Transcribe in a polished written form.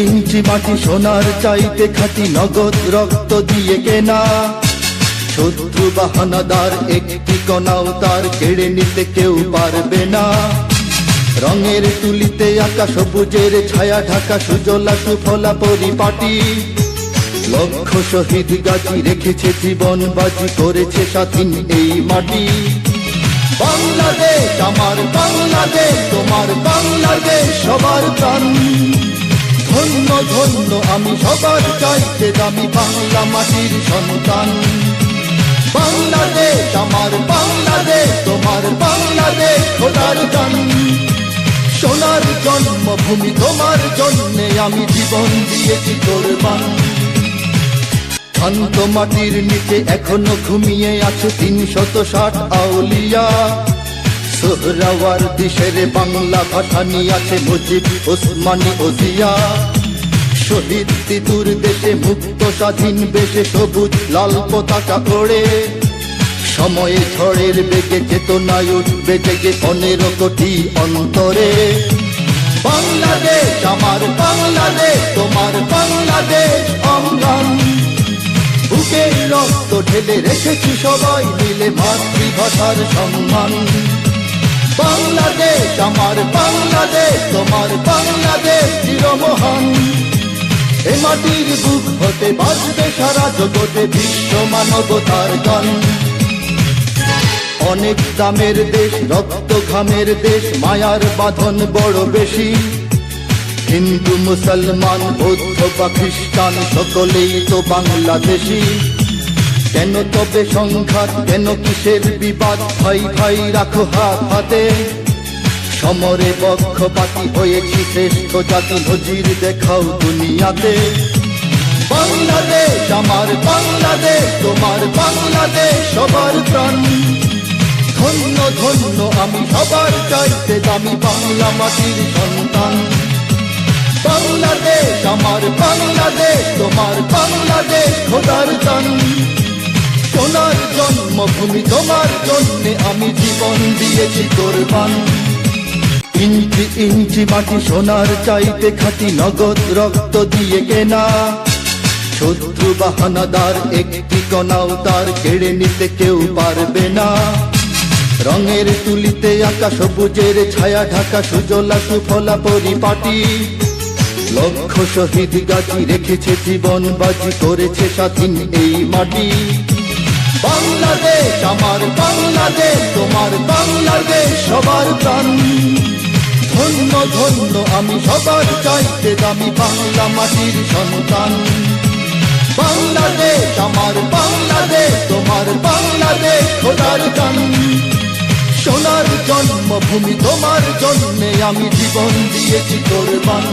ইঞ্চি মাটি সোনার চাইতে খাঁটি, নগদ রক্ত দিয়ে কেনা। শত্রু বাহানাদার একটি কণাও তার কেড়ে নিতে কেউ পারবে না। রঙের তুলিতে আঁকা সবুজের ছায়া ঢাকা সুজলা সুফলা পরিপাটি। লক্ষ শহীদ গাজী রেখেছে জীবন বাজি, করেছে স্বাধীন এই মাটি। বাংলাদেশ আমার বাংলাদেশ, তোমার বাংলাদেশ সবার প্রাণ। ধন্য ধন্য আমি সবার চাইতে দামি বাংলা মাটির সন্তান। বাংলাদেশ আমার বাংলাদেশ, তোমার বাংলাদেশ খোদার গান। সোনার জন্মভূমি তোমার জন্যে আমি জীবন দিয়েছি কোরবান। শান্ত মাটির নিচে এখনো ঘুমিয়ে আছে ৩৬০ আউলিয়া। সোহরাওয়ার্দী শেরে বাংলা ভাষা নিয়ে আছে মুজিব, ওসমানী ও জিয়া। শহীদ তিতুর দেশে মুক্ত স্বাধীন বেশে সবুজ লাল পতাকা ওড়ে। সময়ে ঝড়ের বেগে চেতনায় উঠবে জেগে ১৫ কোটি অন্তরে। বাংলাদেশ আমার বাংলাদেশ, তোমার বাংলাদেশ অঙ্গন। বুকের রক্ত ঢেলে রেখেছি সবাই মিলে মাতৃভাষার সম্মান। বাংলাদেশ আমার বাংলাদেশ, তোমার বাংলাদেশ চিরমহান। এ মাটির বুক হতে বাজবে সারা জগতে বিশ্ব মানবতার গান। অনেক দামের দেশ, রক্ত ঘামের দেশ, মায়ার বাঁধন বড় বেশি। হিন্দু মুসলমান বৌদ্ধ বা খ্রিস্টান সকলেই তো বাংলাদেশি। কেন তবে সংঘাত, কেন কিসের বিবাদ? ভাই ভাই রাখো হাত হাতে। সমরে পক্ষপাতী হয়েছি শ্রেষ্ঠ জাতি, নজির দেখাও দুনিয়াতে। বাংলাদেশ আমার বাংলাদেশ, তোমার বাংলাদেশ সবার প্রাণ। ধন্য ধন্য আমি সবার চাইতে দামি বাংলা মাটির সন্তান। বাংলাদেশ আমার বাংলাদেশ, তোমার বাংলাদেশ খোদার দান। সোনার জন্মভূমি তোমার জন্যে আমি জীবন দিয়েছি কোরবান। ইঞ্চি ইঞ্চি মাটি সোনার চাইতে খাঁটি, নগদ রক্ত দিয়ে কেনা। শত্রু বাহানাদার একটি কণাও তার কেড়ে নিতে কেউ পারবে না। রঙের তুলিতে আঁকা সবুজের ছায়া ঢাকা সুজলা সুফলা পরিপাটি। লক্ষ শহীদ গাজী রেখেছে জীবন বাজি, করেছে স্বাধীন এই মাটি। বাংলাদেশ আমার বাংলাদেশ, তোমার বাংলাদেশ সবার প্রাণ। ধন্য ধন্য আমি সবার চাইতে দামি বাংলা মাটির সন্তান। বাংলাদেশ আমার বাংলাদেশ, তোমার বাংলাদেশ খোদার গান। সোনার জন্মভূমি তোমার জন্যে আমি জীবন দিয়েছি কোরবান।